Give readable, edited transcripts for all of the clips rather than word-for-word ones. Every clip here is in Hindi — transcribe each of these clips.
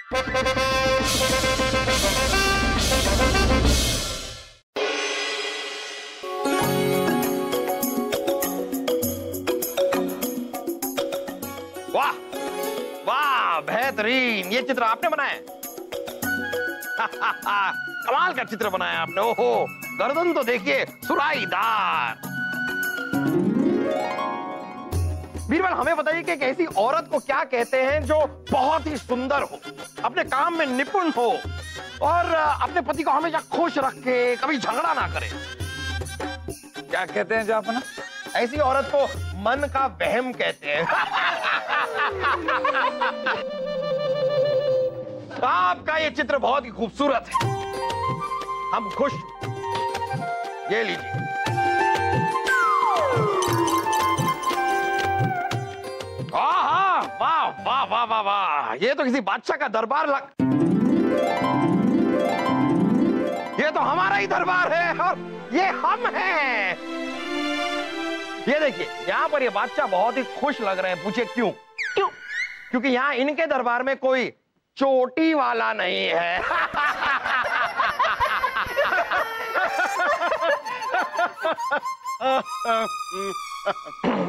वाह वाह, बेहतरीन। ये चित्र आपने बनाया? कमाल का चित्र बनाया आपने। ओहो, गर्दन तो देखिए सुराहीदार। बीरबल, हमें बताइए कि एक ऐसी औरत को क्या कहते हैं जो बहुत ही सुंदर हो, अपने काम में निपुण हो और अपने पति को हमेशा खुश रखे, कभी झगड़ा ना करे? क्या कहते हैं जापना? ऐसी औरत को मन का वहम कहते हैं। आपका ये चित्र बहुत ही खूबसूरत है, हम खुश। ये लीजिए। वाह वाह वाह वाह वाह, ये तो किसी बादशाह का दरबार ये तो हमारा ही दरबार है और ये हम हैं। ये देखिए, यहाँ पर ये बादशाह बहुत ही खुश लग रहे हैं। पूछिए क्यों? क्यों? क्योंकि यहाँ इनके दरबार में कोई चोटी वाला नहीं है।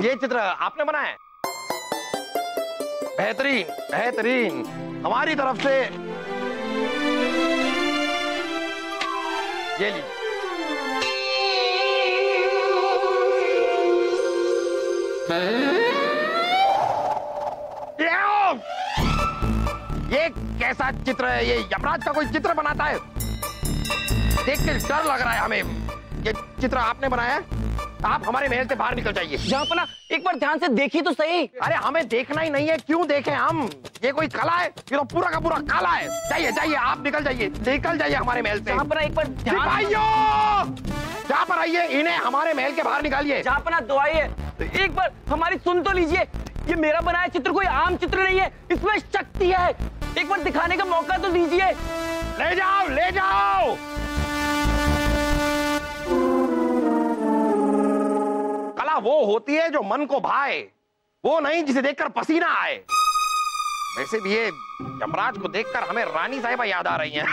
ये चित्र आपने बनाया? बेहतरीन बेहतरीन, हमारी तरफ से ये लीजिए। ये कैसा चित्र है? ये यमराज का कोई चित्र बनाता है? देख के डर लग रहा है हमें। ये चित्र आपने बनाया है? आप हमारे महल से बाहर निकल जाइए। जापना, एक बार ध्यान से देखिए तो सही। अरे हमें देखना ही नहीं है, क्यों देखें हम? ये कोई कला है? ये तो पूरा का पूरा काला है। जाइए जाइए, आप निकल जाइए, निकल जाइए हमारे महल से। जापना, एक बार जहाँ पर आइए, इन्हें हमारे महल के बाहर निकालिए। जापना, दुआइए, एक बार हमारी सुन तो लीजिए। ये मेरा बनाया चित्र कोई आम चित्र नहीं है, इसमें शक्ति है। एक बार दिखाने का मौका तो दीजिए। ले जाओ ले जाओ। कला वो होती है जो मन को भाए, वो नहीं जिसे देखकर पसीना आए। वैसे भी ये यमराज को देखकर हमें रानी साहिबा याद आ रही हैं।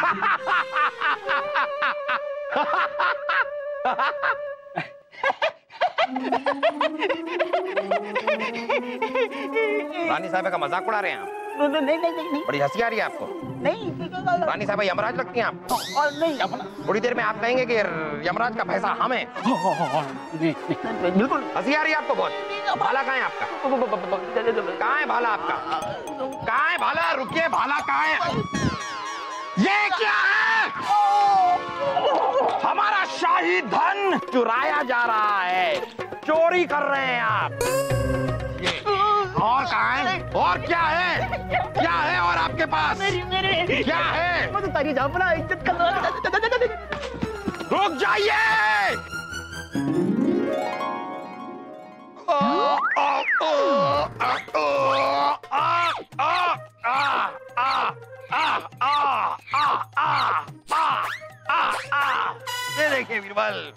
रानी साहिबा का मजाक उड़ा रहे हैं आप? नहीं। बड़ी हंसी आ रही है आपको? नहीं। रानी साहिबा यमराज लगती हैं आप? और नहीं। थोड़ी देर में आप कहेंगे कि यमराज का पैसा हमें। बिल्कुल हंसी आ रही है आपको बहुत? भाला कहाँ है आपका? कहाँ है भाला आपका? कहाँ है भाला? रुकिए, भाला कहाँ है? ये क्या है? हमारा शाही धन चुराया जा रहा है, चोरी कर रहे हैं आप। ये और कहाँ है? और क्या है? क्या है और आपके पास? क्या है? जापना, इज्जत कर। रुक जाइए। ये देखिए बीरबल,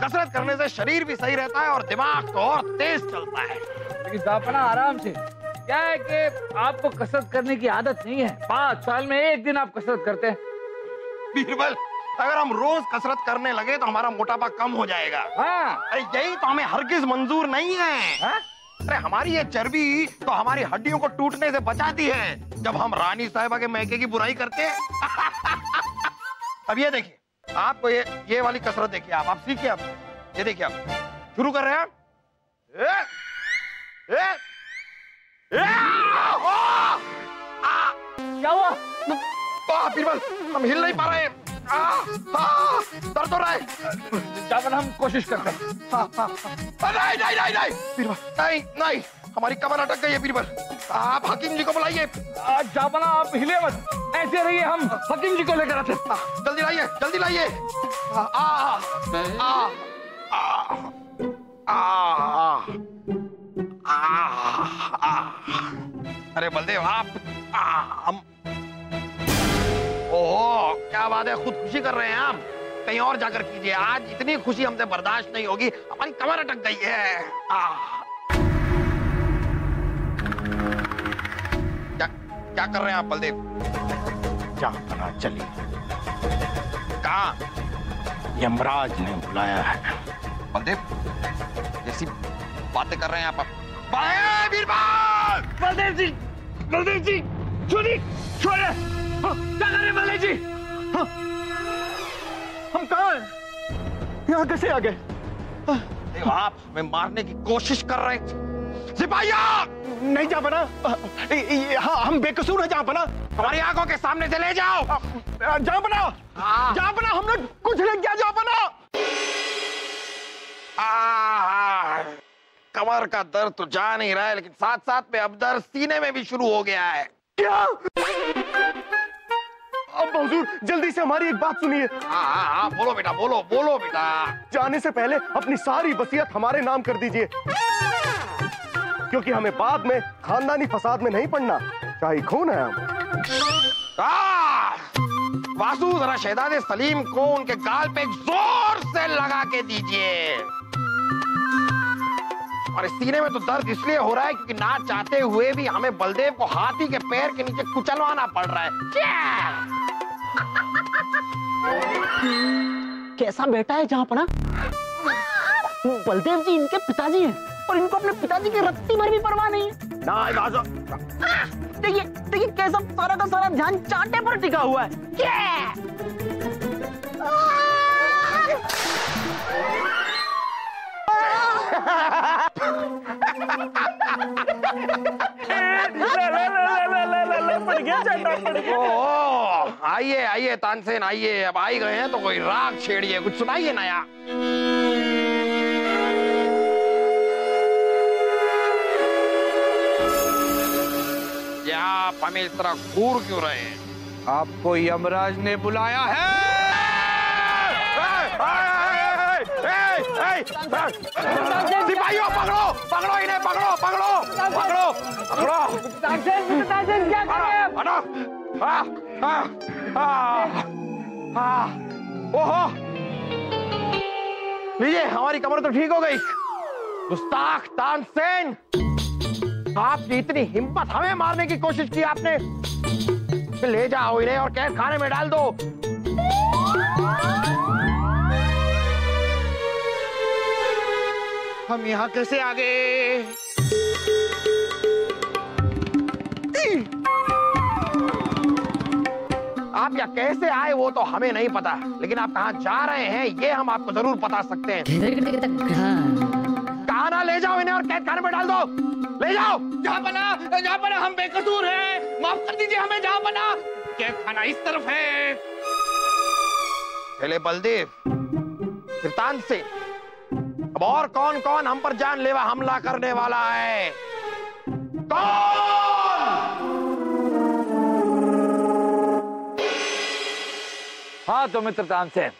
कसरत करने से शरीर भी सही रहता है और दिमाग तो और तेज चलता है। लेकिन जापना, आराम से। क्या है कि आपको कसरत करने की आदत नहीं है। 5 साल में एक दिन आप कसरत करते हैं। बीरबल, अगर हम रोज कसरत करने लगे तो हमारा मोटापा कम हो जाएगा। हाँ। अरे यही तो हमें हरगिज मंजूर नहीं है। हाँ? अरे हमारी ये चर्बी तो हमारी हड्डियों को टूटने से बचाती है जब हम रानी साहिबा के मैके की बुराई करते हैं। अब ये देखिए, आपको ये वाली कसरत देखिए, आप सीखिए। आप ये देखिए, आप शुरू कर रहे हैं। क्या हुआ? बीरबल, हम हिल नहीं पा रहे हैं। दर्द हो रहा है। जापना, हम कोशिश करते हैं। नहीं बीरबल, नहीं, हमारी कमर अटक गई है बीरबल। आप हकीम जी को बुलाइए। जापना, आप हिले मत, ऐसे रहिए, हम हकीम जी को लेकर आते हैं। जल्दी लाइए, जल्दी लाइए। अरे बलदेव, आप हम ओहो, क्या बात है, खुदकुशी कर रहे हैं आप? कहीं और जाकर कीजिए, आज इतनी खुशी हमसे बर्दाश्त नहीं होगी, हमारी कमर अटक गई है। क्या कर रहे हैं आप बलदेव? जहां पना चली, कहाँ? यमराज ने बुलाया है। बलदेव, जैसी बातें कर रहे हैं आप। बीरबल! बलदेव जी, छोड़िए, छोड़िए। क्या कर रहे हैं बलदेव जी? हम कहाँ हैं? यहाँ कैसे आ गए? आप हमें मारने की कोशिश कर रहे थे। सिपाहियों! नहीं जा बना, हाँ हम बेकसूर हैं। जहाँ बना, हमारी आंखों के सामने से ले जाओ। जहाँ बना, जहाँ बना, हमने कुछ नहीं किया। जहाँ बना, कमर का दर्द तो जा नहीं रहा है, लेकिन साथ साथ में अब दर्द सीने में भी शुरू हो गया है। क्या? अब हुजूर जल्दी से हमारी एक बात सुनिए। हाँ, बोलो बेटा, बोलो बेटा। जाने से पहले अपनी सारी वसीयत हमारे नाम कर दीजिए, क्योंकि हमें बाद में खानदानी फसाद में नहीं पड़ना। शाही खून है हम। वासु, जरा शहजादे सलीम को उनके गाल पे जोर से लगा के दीजिए। और इस सीने में तो दर्द इसलिए हो रहा है क्योंकि ना चाहते हुए भी हमें बलदेव को हाथी के पैर के नीचे कुचलवाना पड़ रहा है। कैसा बेटा है जहाँ पना? बलदेव जी इनके पिताजी हैं और इनको अपने पिताजी की रत्ती भर भी परवाह नहीं है। देखिए कैसा सारा का सारा ध्यान चांटे पर टिका हुआ है। आइए आइए तानसेन, आइए। अब आ ही गए हैं तो कोई राग छेड़िए, कुछ सुनाइए नया। क्या आप हमें इस तरह घूर क्यों रहे हैं? आपको यमराज ने बुलाया है। सिपाहियों, पकड़ो इन्हें, पकड़ो। क्या कर रहे हैं? ओहो, लीजिए, हमारी कमर तो ठीक हो गई। गुस्ताख तानसेन, आपकी इतनी हिम्मत, हमें मारने की कोशिश की आपने। ले जाओ इन्हें और कैद खाने में डाल दो। हम यहाँ कैसे आ गए? आप यहाँ कैसे आए वो तो हमें नहीं पता, लेकिन आप कहाँ जा रहे हैं ये हम आपको जरूर बता सकते हैं। कहाँ ना, ले जाओ इन्हें और कैद खाने में डाल दो। ले जाओ। जहाँ बना हम बेकसूर हैं, माफ कर दीजिए हमें। जहाँ बना, कैद खाना इस तरफ है। पहले बलदेव, फिर तानसेन, अब और कौन कौन हम पर जानलेवा हमला करने वाला है? कौन? हाँ तो मित्र तानसेन,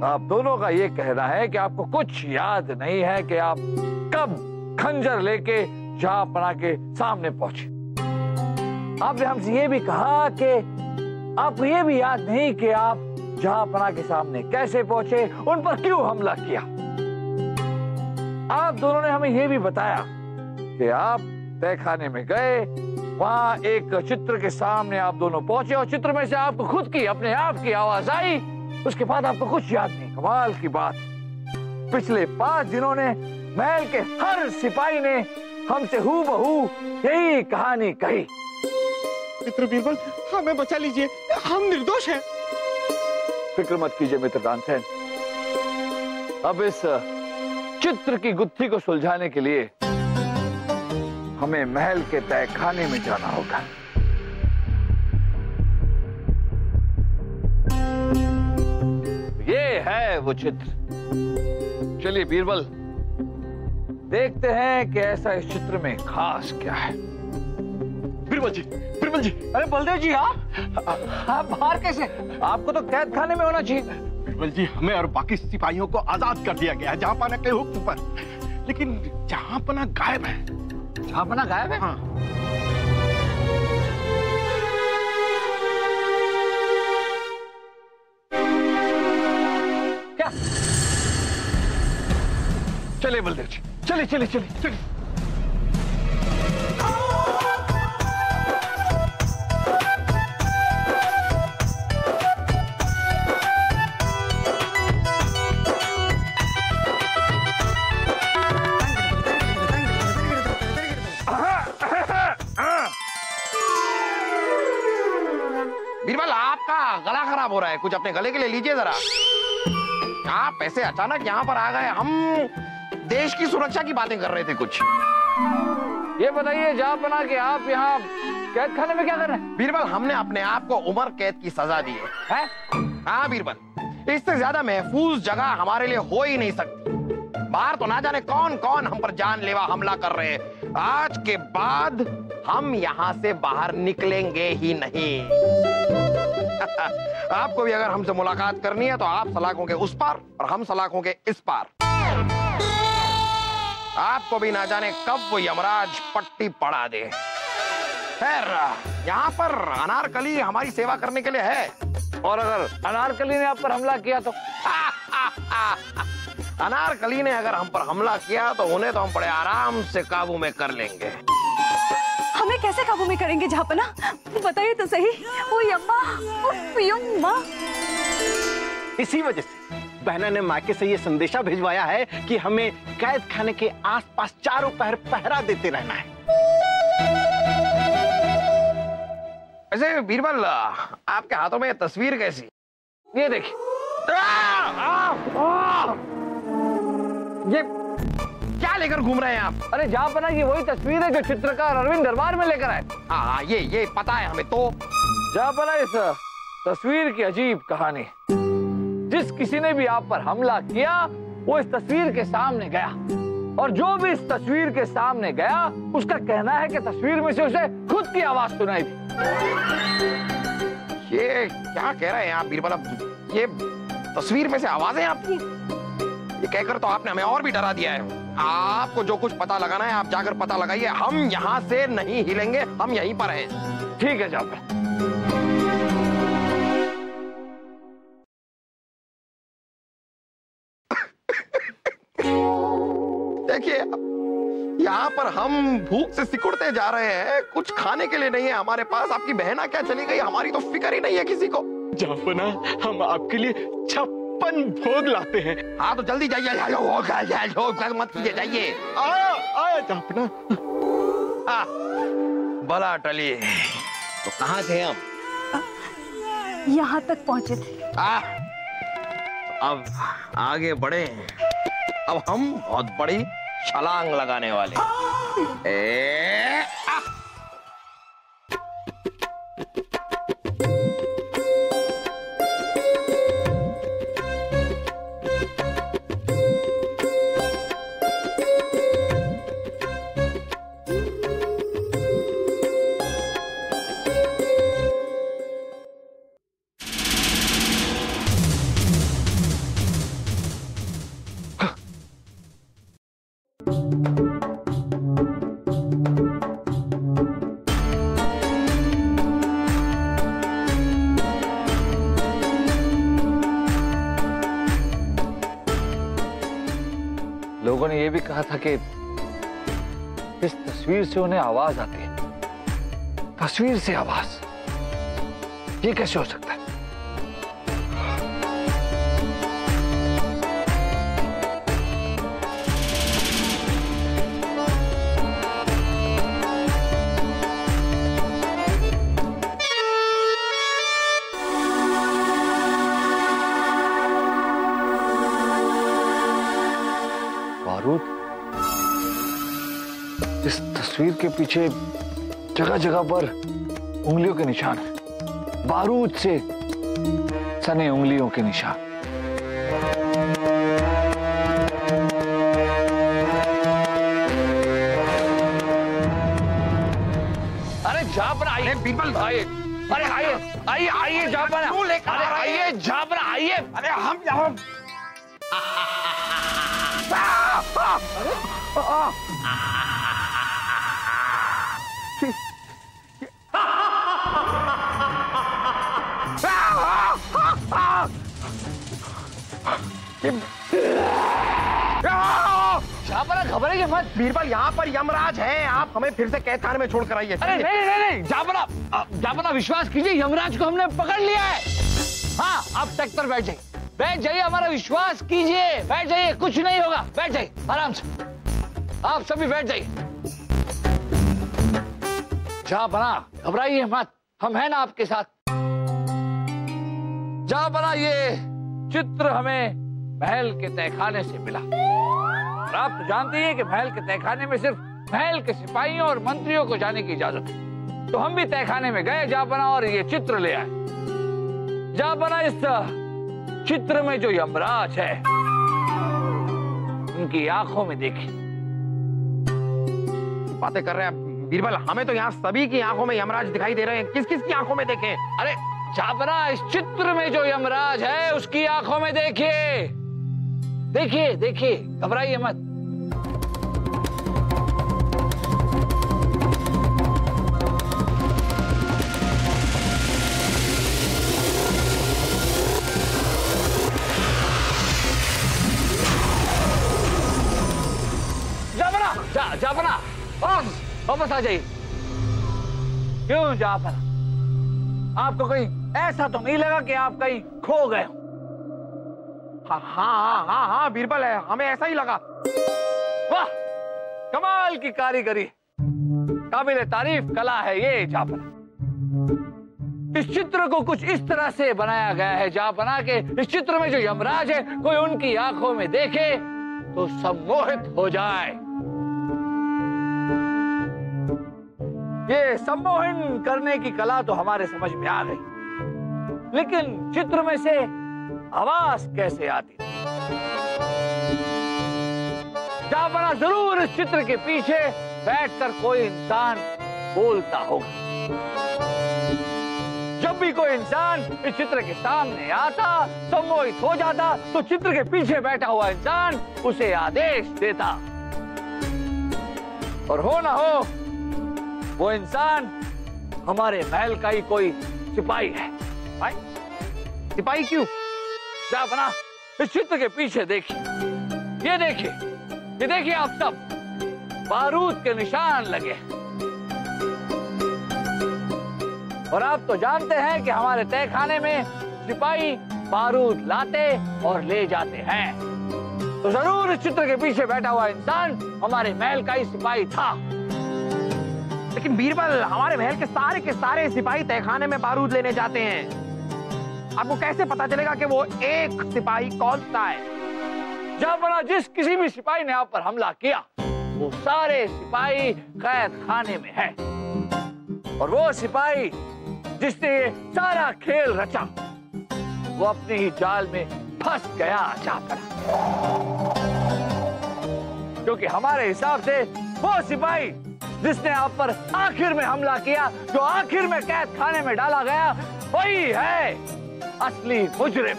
आप दोनों का ये कहना है कि आपको कुछ याद नहीं है कि आप कब खंजर लेके जहांपना के सामने पहुंचे। आपने हमसे ये भी कहा कि आपको ये भी याद नहीं कि आप जहांपना के सामने कैसे पहुंचे, उन पर क्यों हमला किया। आप दोनों ने हमें ये भी बताया कि आप तहखाने में गए, वहां एक चित्र के सामने आप दोनों पहुंचे और चित्र में से आपको खुद की, अपने आप की आवाज आई। उसके बाद आपको कुछ याद नहीं। कमाल की बात, पिछले 5 दिनों ने महल के हर सिपाही ने हमसे हूबहू यही कहानी कही। मित्र बीरबल, हमें बचा लीजिए, हम निर्दोष हैं। फिक्र मत कीजिए मित्र तानसेन, अब इस चित्र की गुत्थी को सुलझाने के लिए हमें महल के तहखाने में जाना होगा। ये है वो चित्र। चलिए बीरबल, देखते हैं कि ऐसा इस चित्र में खास क्या है। बीरबल जी, अरे बलदेव जी, आप बाहर कैसे? आपको तो कैद खाने में होना चाहिए। बीरबल जी, हमें और बाकी सिपाहियों को आजाद कर दिया गया है जहांपना के हुक्म पर, लेकिन जहांपना गायब है। जहांपना गायब है? हाँ। क्या? चलिए बलदेव जी, चलिए। बीरबल आपका गला खराब हो रहा है, कुछ अपने गले के लिए लीजिए जरा। आप ऐसे अचानक यहाँ पर आ गए, हम देश की सुरक्षा की बातें कर रहे थे कुछ। ये बताइए जहाँपना कि आप यहाँ कैद खाने में क्या कर रहे हैं? बीरबल हमने अपने आप को उम्र कैद की सजा दी है? हाँ बीरबल, इससे ज्यादा महफूज जगह हमारे लिए हो ही नहीं सकती। बाहर तो ना जाने कौन कौन हम पर जानलेवा हमला कर रहे हैं। आज के बाद हम यहाँ से बाहर निकलेंगे ही नहीं। आपको भी अगर हमसे मुलाकात करनी है तो आप सलाखों के उस पार और हम सलाखों के इस पार। आपको भी ना जाने कब वो यमराज पट्टी पड़ा दे। खैर, यहाँ पर अनारकली हमारी सेवा करने के लिए है। और अगर अनारकली ने आप पर हमला किया तो? अनारकली ने अगर हम पर हमला किया तो उन्हें तो हम बड़े आराम से काबू में कर लेंगे। हमें कैसे काबू में करेंगे जहाँपना? बताइए तो सही। ओ यम्मा, ओ यम्मा। इसी वजह से बहना ने मायके से ये संदेशा भिजवाया है कि हमें कैद खाने के आसपास चारों पहर पहरा देते रहना है। वैसे बीरबल, आपके हाथों में तस्वीर कैसी? ये देखिए। ये क्या लेकर घूम रहे हैं आप? अरे जहाँपना ये वही तस्वीर है जो चित्रकार अरविंद दरबार में लेकर आए। हाँ, ये पता है हमें। तो जहाँपना इस तस्वीर की अजीब कहानी, जिस किसी ने भी आप पर हमला किया वो इस तस्वीर के सामने गया, और जो भी इस तस्वीर के सामने गया उसका कहना है कि तस्वीर में से उसे खुद की आवाज सुनाई दी। ये क्या कह रहे हैं आप बीरबल? ये तस्वीर में से आवाजें आपकी? ये कहकर तो आपने हमें और भी डरा दिया है। आपको जो कुछ पता लगाना है आप जाकर पता लगाइए। हम यहाँ से नहीं हिलेंगे, हम यहीं पर हैं। ठीक है जहाँपना। देखिए, यहाँ पर हम भूख से सिकुड़ते जा रहे हैं, कुछ खाने के लिए नहीं है हमारे पास। आपकी बहना क्या चली गई, हमारी तो फिक्र ही नहीं है किसी को। जहाँपना, हम आपके लिए 56 भोग लाते हैं। हाँ तो जल्दी जाइए, मत कीजिए, जाइए। आया जहाँपना। भला टली, तो कहाँ थे हम? यहाँ तक पहुंचे थे। अब आगे बढ़े, अब हम बहुत बड़ी छलांग लगाने वाले। लोगों ने यह भी कहा था कि इस तस्वीर से उन्हें आवाज आती है। तस्वीर से आवाज, ये कैसे हो सकता है? इस तस्वीर के पीछे जगह जगह पर उंगलियों के निशान हैं, बारूद से सने उंगलियों के निशान। अरे जहाँपना आइए बीरबल, आइए। अरे आइए जहाँपना, अरे आइए जहाँपना, आइए। अरे हम यहाँ घबराइए मत बीरबल, यहाँ पर यमराज हैं, आप हमें फिर से कैद खाने में छोड़कर आइए। अरे नहीं जहाँपना विश्वास कीजिए, यमराज को हमने पकड़ लिया है। हाँ, आप तख्त पर बैठ जाइए, हमारा विश्वास कीजिए, बैठ जाइए, कुछ नहीं होगा, बैठ जाइए आराम से, आप सभी बैठ जाइए। जहाँपना घबराइए मत, हम हैं ना आपके साथ। जापना ये चित्र हमें महल के तहखाने से मिला। और आप तो जानते हैं कि महल के तहखाने में सिर्फ महल के सिपाहियों और मंत्रियों को जाने की इजाजत है। तो हम भी तहखाने में गए जापना और ये चित्र ले आए। जापना इस चित्र में जो यमराज है उनकी आंखों में देखिए। बातें कर रहे हैं बीरबल, हमें तो यहाँ सभी की आंखों में यमराज दिखाई दे रहे हैं। किस किस की आंखों में देखें? अरे जापना, इस चित्र में जो यमराज है उसकी आंखों में देखिए। देखिए देखिए, घबराइए मत। जापना, वापस आ जाइए। क्यों जापना, आपको कहीं ऐसा तो नहीं लगा कि आप कहीं खो गए? हाँ बीरबल है, हमें ऐसा ही लगा। वाह, कमाल की कारीगरी, काबिल तारीफ कला है ये जापना। इस चित्र को कुछ इस तरह से बनाया गया है जापना के इस चित्र में जो यमराज है कोई उनकी आंखों में देखे तो सम्मोहित हो जाए। ये सम्मोहन करने की कला तो हमारे समझ में आ गई, लेकिन चित्र में से आवाज कैसे आती? जापना, जरूर इस चित्र के पीछे बैठकर कोई इंसान बोलता होगा। जब भी कोई इंसान इस चित्र के सामने आता, सम्मोहित हो जाता, तो चित्र के पीछे बैठा हुआ इंसान उसे आदेश देता। और हो ना हो वो इंसान हमारे महल का ही कोई सिपाही है। भाई सिपाही क्यों? जापना, इस चित्र के पीछे देखिए, ये देखिए आप सब, बारूद के निशान लगे। और आप तो जानते हैं कि हमारे तहखाने में सिपाही बारूद लाते और ले जाते हैं। तो जरूर इस चित्र के पीछे बैठा हुआ इंसान हमारे महल का ही सिपाही था। लेकिन बीरबल, हमारे महल के सारे सिपाही तहखाने में बारूद लेने जाते हैं। आपको कैसे पता चलेगा कि वो एक सिपाही कौन सा है? जापना, जिस किसी भी सिपाही ने आप पर हमला किया वो सारे सिपाही कैद खाने में है। और वो सिपाही जिसने ये सारा खेल रचा वो अपने ही जाल में फंस गया जापना। क्योंकि हमारे हिसाब से वो सिपाही जिसने आप पर आखिर में हमला किया, जो आखिर में कैद खाने में डाला गया, वही है असली मुजरिम,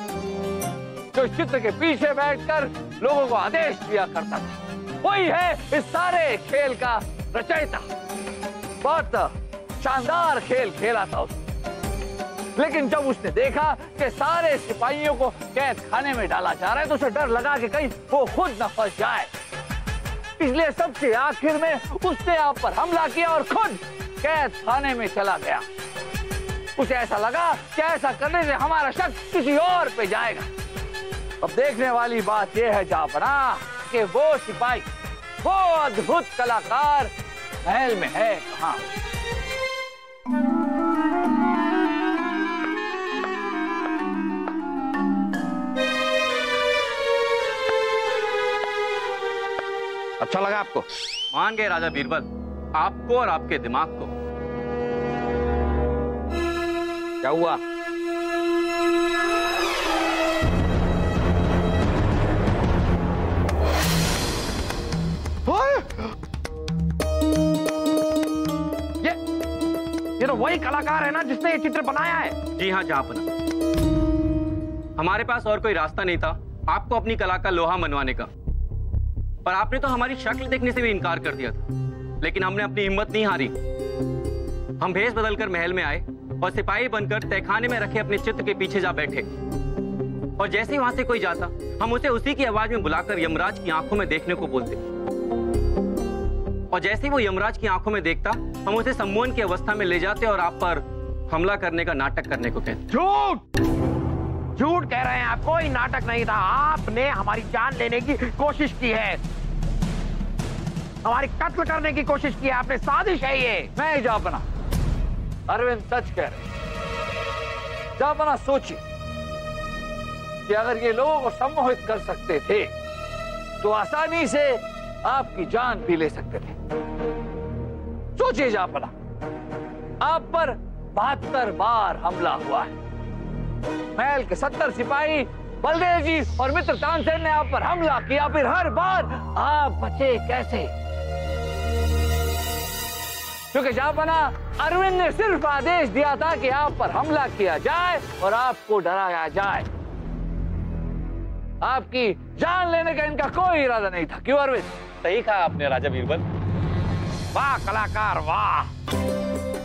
जो इस चित्र के पीछे बैठकर लोगों को आदेश दिया करता था। वही है इस सारे खेल का रचयिता। बहुत शानदार खेल खेला था उसने। लेकिन जब उसने देखा कि सारे सिपाहियों को कैद खाने में डाला जा रहा है तो उसे डर लगा कि कहीं वो खुद न फंस जाए। इसलिए सबसे आखिर में उसने आप पर हमला किया और खुद कैद खाने में चला गया। उसे ऐसा लगा कि ऐसा करने से हमारा शक किसी और पे जाएगा। अब देखने वाली बात यह है जापना कि वो सिपाही, वो अद्भुत कलाकार महल में है कहाँ? अच्छा लगा आपको? मान गए राजा बीरबल, आपको और आपके दिमाग को। क्या हुआ? ये तो वही कलाकार है ना जिसने ये चित्र बनाया है? जी हाँ जापना, हमारे पास और कोई रास्ता नहीं था आपको अपनी कला का लोहा मनवाने का। पर आपने तो हमारी शक्ल देखने से भी इनकार कर दिया था। लेकिन हमने अपनी हिम्मत नहीं हारी। हम भेष बदलकर महल में आए और सिपाही बनकर तहखाने में रखे अपने चित्र के पीछे जा बैठे। और जैसे ही वहां से कोई जाता, हम उसे उसी की आवाज में बुलाकर यमराज की आंखों में देखने को बोलते। और जैसे ही वो यमराज की आंखों में देखता, हम उसे सम्मोहन की अवस्था में ले जाते और आप पर हमला करने का नाटक करने को कहते। झूठ झूठ कह रहे हैं आप। कोई नाटक नहीं था। आपने हमारी जान लेने की कोशिश की है, हमारी कत्ल करने की कोशिश की है आपने। साजिश है ये। नहीं जापना, अरविंद सच कह रहे। जापना सोचिए, कि अगर ये लोगों को सम्मोहित कर सकते थे तो आसानी से आपकी जान भी ले सकते थे। सोचिए जापना, आप पर 72 बार हमला हुआ है। महल के 70 सिपाही बलदेव जी और मित्र तानसेन ने आप पर हमला किया, फिर हर बार आप बचे कैसे? क्योंकि जापना, अरविंद ने सिर्फ आदेश दिया था कि आप पर हमला किया जाए और आपको डराया जाए। आपकी जान लेने का इनका कोई इरादा नहीं था। क्यों अरविंद? सही कहा आपने राजा बीरबल। वाह कलाकार वाह,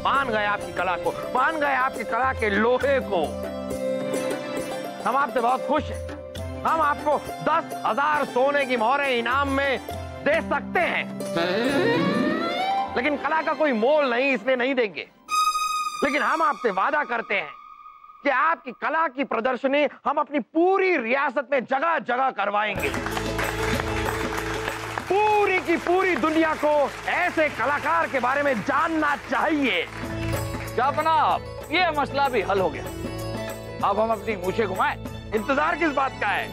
मान गए आपकी कला को, मान गए आपकी कला के लोहे को। हम आपसे बहुत खुश हैं। हम आपको 10,000 सोने की मोहरें इनाम में दे सकते हैं, लेकिन कला का कोई मोल नहीं, इसलिए नहीं देंगे। लेकिन हम आपसे वादा करते हैं कि आपकी कला की प्रदर्शनी हम अपनी पूरी रियासत में जगह जगह करवाएंगे। पूरी की पूरी दुनिया को ऐसे कलाकार के बारे में जानना चाहिए। जापना, ये मसला भी हल हो गया। अब हम अपनी मूछें घुमाएं। इंतजार किस बात का है?